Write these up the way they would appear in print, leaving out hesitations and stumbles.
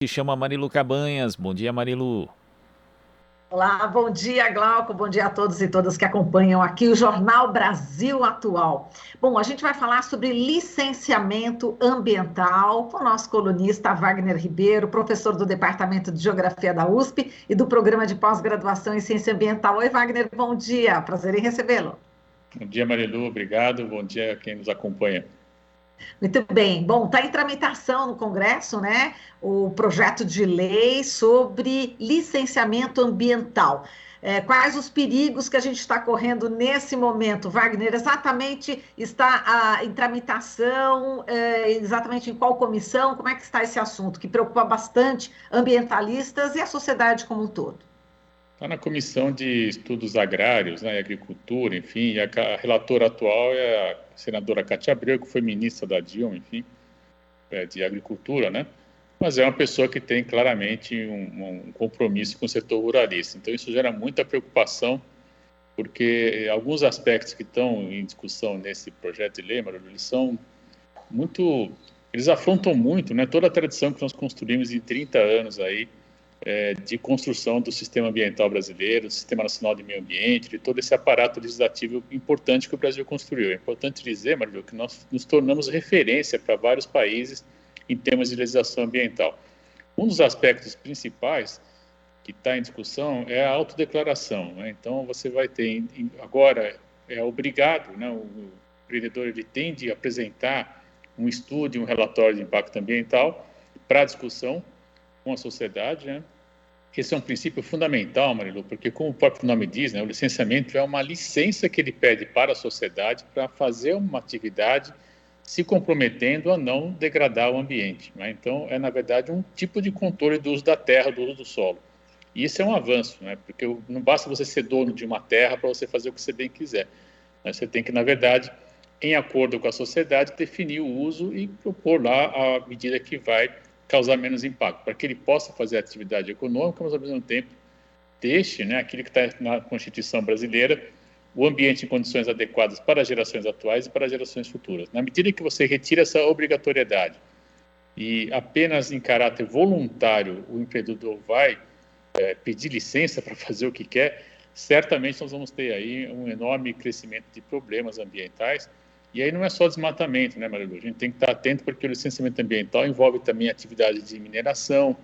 Que chama Marilu Cabanhas. Bom dia, Marilu. Olá, bom dia, Glauco, bom dia a todos e todas que acompanham aqui o Jornal Brasil Atual. Bom, a gente vai falar sobre licenciamento ambiental com o nosso colunista Wagner Ribeiro, professor do Departamento de Geografia da USP e do Programa de Pós-Graduação em Ciência Ambiental. Oi, Wagner, bom dia, prazer em recebê-lo. Bom dia, Marilu, obrigado. Bom dia a quem nos acompanha. Muito bem. Bom, está em tramitação no Congresso, né, o projeto de lei sobre licenciamento ambiental. Quais os perigos que a gente está correndo nesse momento, Wagner? Exatamente está em tramitação, exatamente em qual comissão? Como é que está esse assunto que preocupa bastante ambientalistas e a sociedade como um todo? Está na Comissão de Estudos Agrários, né, e Agricultura, enfim, e a relatora atual é a senadora Cátia Abreu, que foi ministra da Dilma, enfim, de Agricultura, né? Mas é uma pessoa que tem claramente um compromisso com o setor ruralista. Então, isso gera muita preocupação, porque alguns aspectos que estão em discussão nesse projeto de lei, Marilu, eles são muito... Eles afrontam muito, né, toda a tradição que nós construímos em 30 anos aí, de construção do sistema ambiental brasileiro, do Sistema Nacional de Meio Ambiente, de todo esse aparato legislativo importante que o Brasil construiu. É importante dizer, Marilu, que nós nos tornamos referência para vários países em termos de legislação ambiental. Um dos aspectos principais que está em discussão é a autodeclaração, né? Então, você vai ter, agora, é obrigado, né, o empreendedor ele tem de apresentar um estudo, um relatório de impacto ambiental para discussão com a sociedade, né? Esse é um princípio fundamental, Marilu, porque como o próprio nome diz, né, o licenciamento é uma licença que ele pede para a sociedade para fazer uma atividade se comprometendo a não degradar o ambiente, né? Então, é, na verdade, um tipo de controle do uso da terra, do uso do solo. E isso é um avanço, né? Porque não basta você ser dono de uma terra para você fazer o que você bem quiser, né? Você tem que, na verdade, em acordo com a sociedade, definir o uso e propor lá a medida que vai causar menos impacto, para que ele possa fazer atividade econômica, mas ao mesmo tempo deixe, né, aquilo que está na Constituição brasileira, o ambiente em condições adequadas para as gerações atuais e para as gerações futuras. Na medida que você retira essa obrigatoriedade e apenas em caráter voluntário o empreendedor vai pedir licença para fazer o que quer, certamente nós vamos ter aí um enorme crescimento de problemas ambientais. E aí não é só desmatamento, né, Marilu? A gente tem que estar atento porque o licenciamento ambiental envolve também atividades de mineração,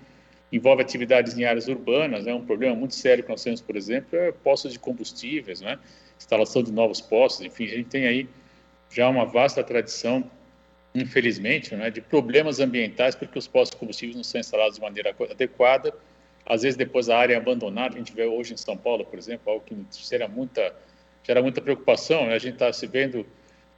envolve atividades em áreas urbanas, né? Um problema muito sério que nós temos, por exemplo, é postos de combustíveis, né? Instalação de novos postos, enfim, a gente tem aí já uma vasta tradição, infelizmente, né, de problemas ambientais porque os postos de combustíveis não são instalados de maneira adequada. Às vezes, depois a área é abandonada, a gente vê hoje em São Paulo, por exemplo, algo que gera muita preocupação, né? A gente está se vendo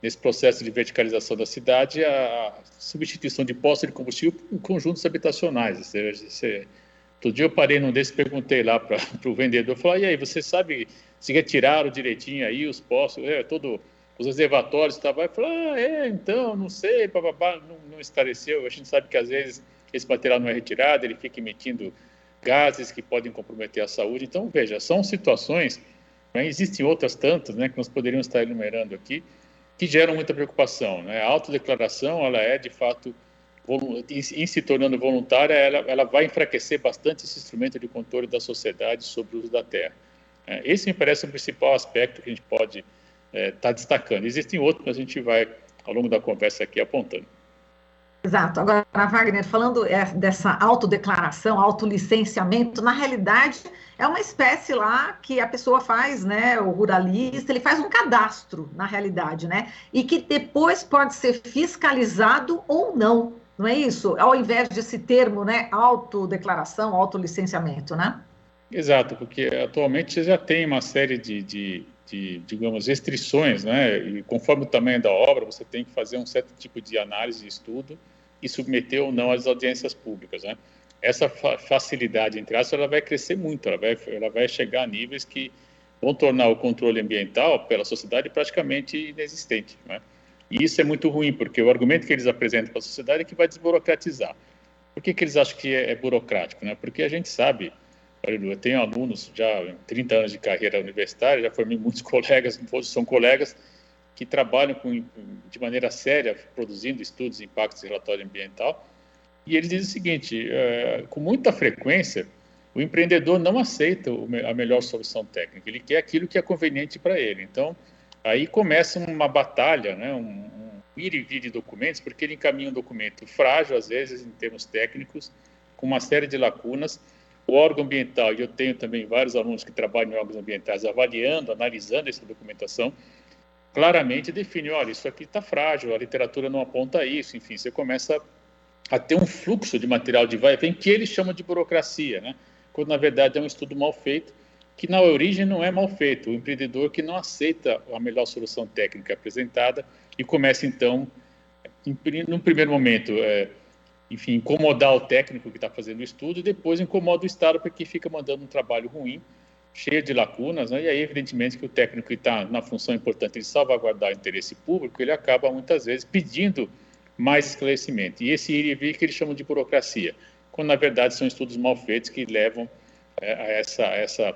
nesse processo de verticalização da cidade a substituição de postos de combustível por conjuntos habitacionais. Ou seja, outro dia eu parei num desses e perguntei lá para o vendedor, falei, e aí, você sabe se retiraram direitinho aí os postos, os reservatórios e tal? Vai falar, então, não sei, bababá, não esclareceu. A gente sabe que às vezes esse material não é retirado, ele fica emitindo gases que podem comprometer a saúde. Então, veja, são situações, né, existem outras tantas, né, que nós poderíamos estar enumerando aqui, que geram muita preocupação, né? A autodeclaração, ela é, de fato, em se tornando voluntária, ela vai enfraquecer bastante esse instrumento de controle da sociedade sobre o uso da terra. Esse me parece o principal aspecto que a gente pode estar destacando. Existem outros, mas a gente vai, ao longo da conversa aqui, apontando. Exato. Agora, Wagner, falando dessa autodeclaração, autolicenciamento, na realidade é uma espécie lá que a pessoa faz, né? O ruralista, ele faz um cadastro, na realidade, né? E que depois pode ser fiscalizado ou não, não é isso? Ao invés desse termo, né? Autodeclaração, autolicenciamento, né? Exato, porque atualmente você já tem uma série digamos, restrições, né? E conforme o tamanho da obra, você tem que fazer um certo tipo de análise e estudo e submeter ou não às audiências públicas, né? Essa facilidade, entre aspas, ela vai crescer muito, ela vai chegar a níveis que vão tornar o controle ambiental pela sociedade praticamente inexistente, né? E isso é muito ruim, porque o argumento que eles apresentam para a sociedade é que vai desburocratizar. Por que eles acham que é burocrático, né? Porque a gente sabe, eu tenho alunos já 30 anos de carreira universitária, já formei muitos colegas, todos são colegas que trabalham de maneira séria, produzindo estudos de impactos e relatório ambiental, E ele diz o seguinte, com muita frequência, o empreendedor não aceita a melhor solução técnica, ele quer aquilo que é conveniente para ele. Então, aí começa uma batalha, né, um ir e vir de documentos, porque ele encaminha um documento frágil, às vezes, em termos técnicos, com uma série de lacunas. O órgão ambiental, e eu tenho também vários alunos que trabalham em órgãos ambientais, avaliando, analisando essa documentação, claramente define, olha, isso aqui está frágil, a literatura não aponta isso, enfim, você começa a ter um fluxo de material de vai e vem que ele chama de burocracia, né? Quando na verdade é um estudo mal feito, que na origem não é mal feito, o empreendedor que não aceita a melhor solução técnica apresentada e começa então, num primeiro momento, enfim, incomodar o técnico que está fazendo o estudo e depois incomoda o Estado porque fica mandando um trabalho ruim, cheio de lacunas, né? E aí evidentemente que o técnico que está na função importante de salvaguardar o interesse público, ele acaba muitas vezes pedindo mais esclarecimento. E esse ir e vir que eles chamam de burocracia, quando na verdade são estudos mal feitos que levam a essa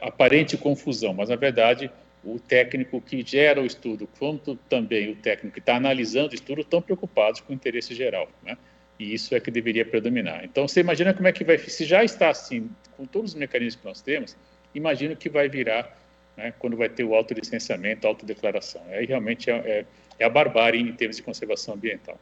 aparente confusão, mas na verdade o técnico que gera o estudo, quanto também o técnico que está analisando o estudo, estão preocupados com o interesse geral, né? E isso é que deveria predominar. Então você imagina como é que vai, se já está assim, com todos os mecanismos que nós temos, imagina o que vai virar, né, quando vai ter o autolicenciamento, a autodeclaração. Aí realmente é a barbárie em termos de conservação ambiental.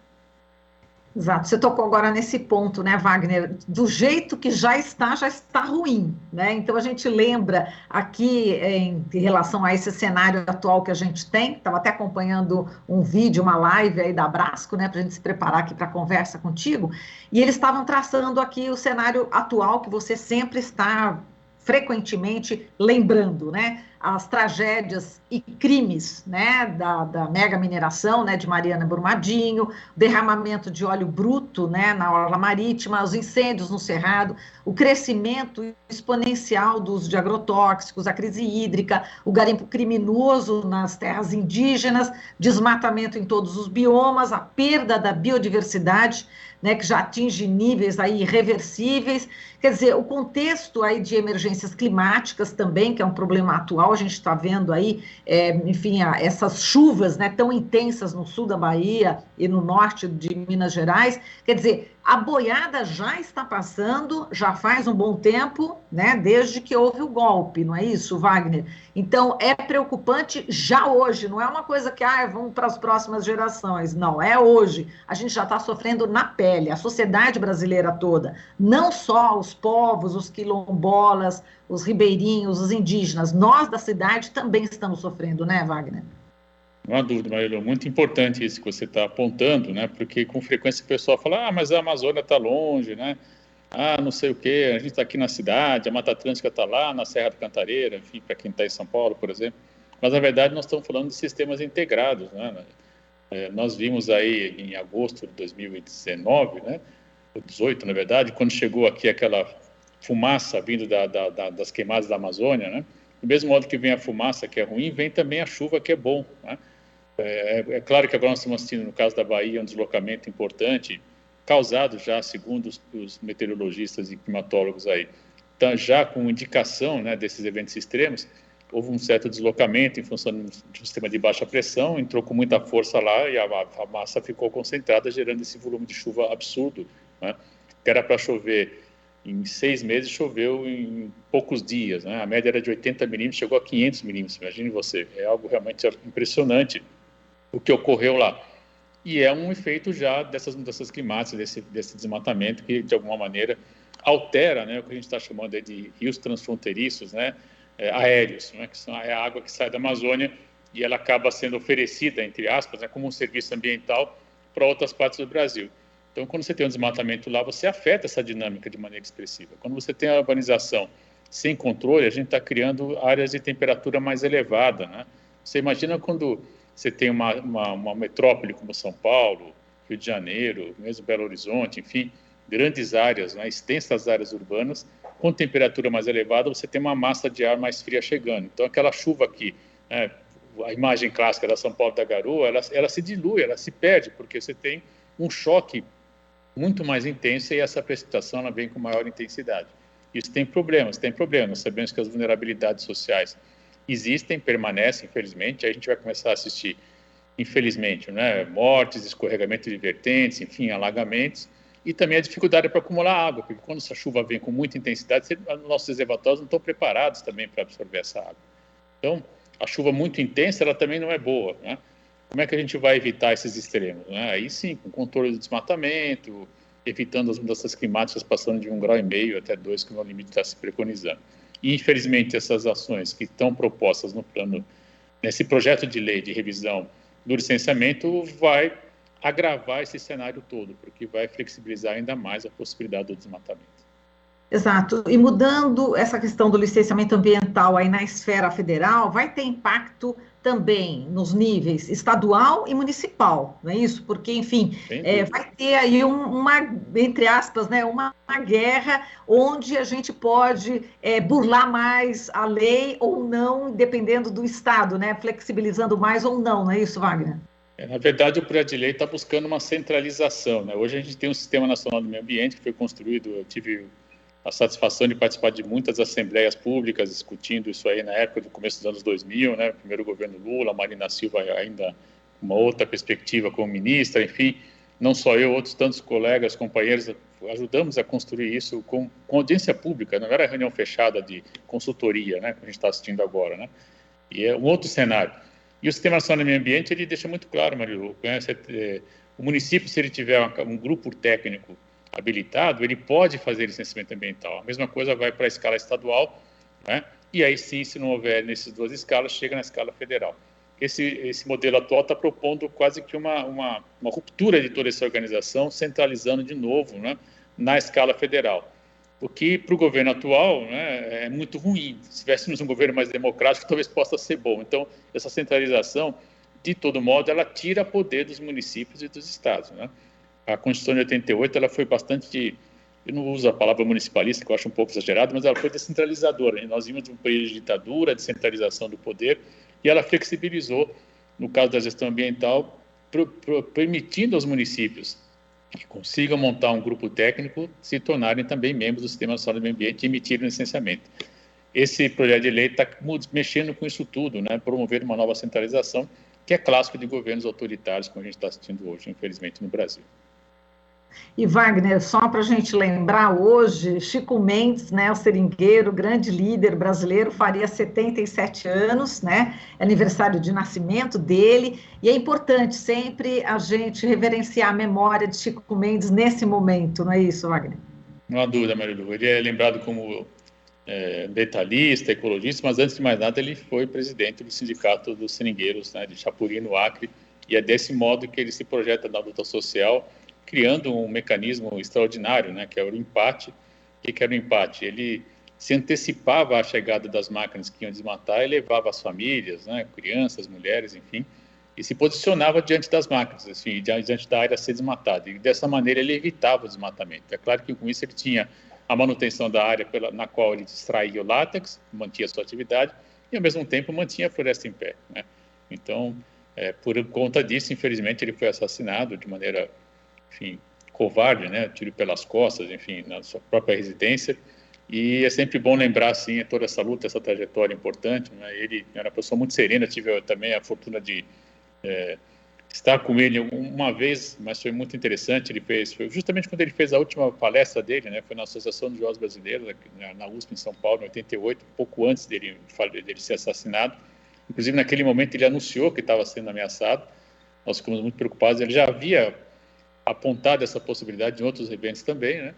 Exato, você tocou agora nesse ponto, né, Wagner? Do jeito que já está ruim, né? Então a gente lembra aqui em relação a esse cenário atual que a gente tem, estava até acompanhando um vídeo, uma live aí da Brasco, né, para a gente se preparar aqui para a conversa contigo, e eles estavam traçando aqui o cenário atual que você sempre está frequentemente lembrando, né? As tragédias e crimes, né, da mega mineração, né, de Mariana Brumadinho, derramamento de óleo bruto, né, na orla marítima, os incêndios no Cerrado, o crescimento exponencial do uso de agrotóxicos, a crise hídrica, o garimpo criminoso nas terras indígenas, desmatamento em todos os biomas, a perda da biodiversidade, né, que já atinge níveis aí irreversíveis. Quer dizer, o contexto aí de emergências climáticas também, que é um problema atual, a gente está vendo aí, enfim, essas chuvas, né, tão intensas no sul da Bahia e no norte de Minas Gerais. Quer dizer, a boiada já está passando, já faz um bom tempo, né, desde que houve o golpe, não é isso, Wagner? Então, é preocupante já hoje, não é uma coisa que, vamos para as próximas gerações, não, é hoje. A gente já está sofrendo na pele, a sociedade brasileira toda, não só os povos, os quilombolas, os ribeirinhos, os indígenas, nós da cidade também estamos sofrendo, né, Wagner? Não há dúvida, Marilu, muito importante isso que você está apontando, né? Porque com frequência o pessoal fala, mas a Amazônia está longe, né? Não sei o quê, a gente está aqui na cidade, a Mata Atlântica está lá na Serra da Cantareira, enfim, para quem está em São Paulo, por exemplo. Mas, na verdade, nós estamos falando de sistemas integrados, né? Nós vimos aí em agosto de 2019, né? 18, na verdade, quando chegou aqui aquela fumaça vindo das queimadas da Amazônia, né? Do mesmo modo que vem a fumaça, que é ruim, vem também a chuva, que é bom, né? É claro que agora nós estamos assistindo, no caso da Bahia, um deslocamento importante, causado já, segundo os meteorologistas e climatólogos aí, então, já com indicação, né, desses eventos extremos, houve um certo deslocamento em função de um sistema de baixa pressão, entrou com muita força lá e a massa ficou concentrada, gerando esse volume de chuva absurdo, né? Que era para chover em 6 meses, choveu em poucos dias, né? A média era de 80 milímetros, chegou a 500 milímetros, imagine você, é algo realmente impressionante o que ocorreu lá. E é um efeito já dessas mudanças climáticas, desse desmatamento que, de alguma maneira, altera, né, o que a gente está chamando de rios transfronteiriços, né, aéreos, né, que é a água que sai da Amazônia e ela acaba sendo oferecida, entre aspas, né, como um serviço ambiental para outras partes do Brasil. Então, quando você tem um desmatamento lá, você afeta essa dinâmica de maneira expressiva. Quando você tem a urbanização sem controle, a gente está criando áreas de temperatura mais elevada, né? Você imagina quando você tem uma metrópole como São Paulo, Rio de Janeiro, mesmo Belo Horizonte, enfim, grandes áreas, né, extensas áreas urbanas, com temperatura mais elevada, você tem uma massa de ar mais fria chegando. Então, aquela chuva aqui, né, a imagem clássica da São Paulo da Garoa, ela se dilui, ela se perde, porque você tem um choque muito mais intenso e essa precipitação ela vem com maior intensidade. Isso tem problemas. Nós sabemos que as vulnerabilidades sociais existem, permanecem, infelizmente. Aí a gente vai começar a assistir, infelizmente, né, mortes, escorregamento de vertentes, enfim, alagamentos. e também a dificuldade para acumular água, porque quando essa chuva vem com muita intensidade, nossos reservatórios não estão preparados também para absorver essa água. Então, a chuva muito intensa, ela também não é boa, né? Como é que a gente vai evitar esses extremos, né? Aí sim, com controle do desmatamento, evitando as mudanças climáticas passando de 1,5 grau até 2, que é o limite que está se preconizando. E, infelizmente, essas ações que estão propostas no plano, nesse projeto de lei de revisão do licenciamento, vai agravar esse cenário todo, porque vai flexibilizar ainda mais a possibilidade do desmatamento. Exato. E mudando essa questão do licenciamento ambiental aí na esfera federal, vai ter impacto também nos níveis estadual e municipal, não é isso? Porque, enfim, vai ter aí uma, entre aspas, né, uma guerra onde a gente pode burlar mais a lei ou não, dependendo do estado, né? Flexibilizando mais ou não é isso, Wagner? Na verdade, o projeto de lei está buscando uma centralização, né? Hoje a gente tem um Sistema Nacional do Meio Ambiente que foi construído, eu tive a satisfação de participar de muitas assembleias públicas discutindo isso aí na época do começo dos anos 2000, né? Primeiro governo Lula, Marina Silva ainda uma outra perspectiva como ministra, enfim, não só eu, outros tantos colegas, companheiros, ajudamos a construir isso com audiência pública, não era reunião fechada de consultoria, né? Que a gente está assistindo agora, né? E é um outro cenário. E o Sistema Nacional do Meio Ambiente, ele deixa muito claro, Marilu, o município, se ele tiver um grupo técnico habilitado, ele pode fazer licenciamento ambiental. A mesma coisa vai para a escala estadual, né? E aí sim, se não houver nessas duas escalas, chega na escala federal. Esse modelo atual está propondo quase que uma ruptura de toda essa organização, centralizando de novo, né, na escala federal. O que, para o governo atual, né, é muito ruim. Se tivéssemos um governo mais democrático, talvez possa ser bom. Então, essa centralização, de todo modo, ela tira poder dos municípios e dos estados, né? A Constituição de 88, ela foi bastante, eu não uso a palavra municipalista, que eu acho um pouco exagerado, mas ela foi descentralizadora. Nós vimos de um período de ditadura, de centralização do poder, e ela flexibilizou, no caso da gestão ambiental, permitindo aos municípios que consigam montar um grupo técnico se tornarem também membros do Sistema Nacional do Meio Ambiente e emitirem licenciamento. Esse projeto de lei está mexendo com isso tudo, né, promovendo uma nova centralização, que é clássico de governos autoritários, como a gente está assistindo hoje, infelizmente, no Brasil. E, Wagner, só para a gente lembrar, hoje, Chico Mendes, né, o seringueiro, grande líder brasileiro, faria 77 anos, né, é aniversário de nascimento dele, e é importante sempre a gente reverenciar a memória de Chico Mendes nesse momento, não é isso, Wagner? Não há dúvida, Marilu. Ele é lembrado como ambientalista, ecologista, mas antes de mais nada ele foi presidente do Sindicato dos Seringueiros, né, de Chapuri, no Acre, e é desse modo que ele se projeta na luta social, criando um mecanismo extraordinário, né, que é o empate. O que era o empate? Ele se antecipava à chegada das máquinas que iam desmatar e levava as famílias, né, crianças, mulheres, enfim, e se posicionava diante das máquinas, assim, diante da área a ser desmatada. E dessa maneira ele evitava o desmatamento. É claro que com isso ele tinha a manutenção da área na qual ele extraía o látex, mantinha a sua atividade, e ao mesmo tempo mantinha a floresta em pé, né? Então, por conta disso, infelizmente, ele foi assassinado de maneira, enfim, covarde, né? Tiro pelas costas, enfim, na sua própria residência. E é sempre bom lembrar, assim, toda essa luta, essa trajetória importante, né? Ele era uma pessoa muito serena, tive também a fortuna de estar com ele uma vez, mas foi muito interessante. Foi justamente quando ele fez a última palestra dele, né? Foi na Associação dos Jovens Brasileiros, na USP, em São Paulo, em 88, pouco antes dele ser assassinado. Inclusive, naquele momento, ele anunciou que estava sendo ameaçado. Nós ficamos muito preocupados. Ele já havia apontado essa possibilidade em outros eventos também, né?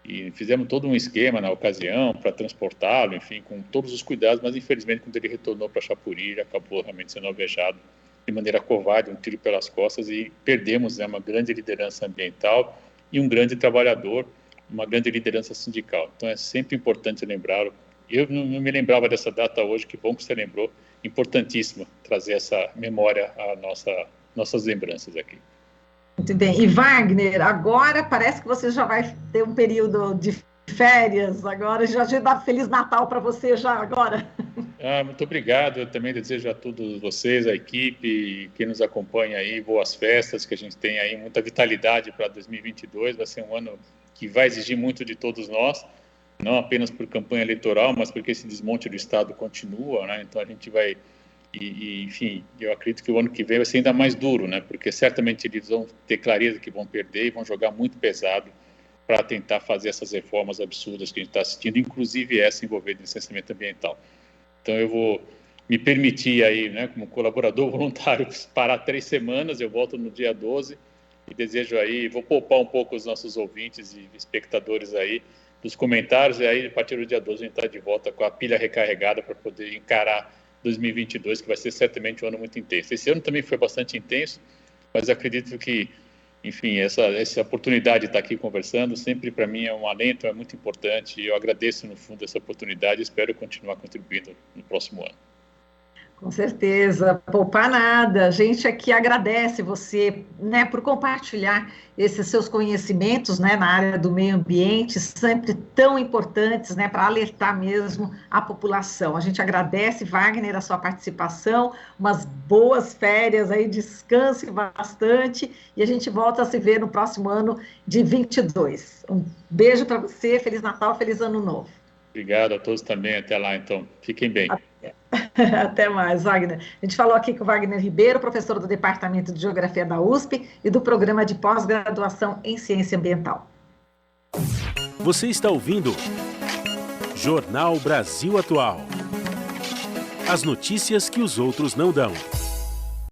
E fizemos todo um esquema na ocasião para transportá-lo, enfim, com todos os cuidados, mas infelizmente quando ele retornou para Chapuri, ele acabou realmente sendo alvejado de maneira covarde, um tiro pelas costas, e perdemos, né, uma grande liderança ambiental e um grande trabalhador, uma grande liderança sindical. Então é sempre importante lembrar. Eu não me lembrava dessa data hoje, que bom que você lembrou, importantíssimo trazer essa memória à nossas lembranças aqui. Muito bem. E Wagner, agora parece que você já vai ter um período de férias, agora já dá Feliz Natal para você já agora. Muito obrigado. Eu também desejo a todos vocês, a equipe, quem nos acompanha aí, boas festas, que a gente tenha aí muita vitalidade para 2022. Vai ser um ano que vai exigir muito de todos nós, não apenas por campanha eleitoral, mas porque esse desmonte do Estado continua, né? Então a gente vai enfim, eu acredito que o ano que vem vai ser ainda mais duro, né? Porque certamente eles vão ter clareza que vão perder e vão jogar muito pesado para tentar fazer essas reformas absurdas que a gente está assistindo, inclusive essa envolvendo licenciamento ambiental. Então eu vou me permitir aí, né, como colaborador voluntário, parar 3 semanas, eu volto no dia 12 e desejo aí, vou poupar um pouco os nossos ouvintes e espectadores aí dos comentários, e aí a partir do dia 12 a gente está de volta com a pilha recarregada para poder encarar 2022, que vai ser certamente um ano muito intenso. Esse ano também foi bastante intenso, mas acredito que, enfim, essa oportunidade de estar aqui conversando, sempre para mim é um alento, é muito importante, e eu agradeço, no fundo, essa oportunidade e espero continuar contribuindo no próximo ano. Com certeza, poupar nada. A gente aqui agradece você, né, por compartilhar esses seus conhecimentos, né, na área do meio ambiente, sempre tão importantes, né, para alertar mesmo a população. A gente agradece, Wagner, a sua participação, umas boas férias aí, descanse bastante e a gente volta a se ver no próximo ano de 22. Um beijo para você, Feliz Natal, Feliz Ano Novo. Obrigado a todos também, até lá então. Fiquem bem. Até mais, Wagner. A gente falou aqui com o Wagner Ribeiro, professor do Departamento de Geografia da USP e do Programa de Pós-Graduação em Ciência Ambiental. Você está ouvindo Jornal Brasil Atual. As notícias que os outros não dão.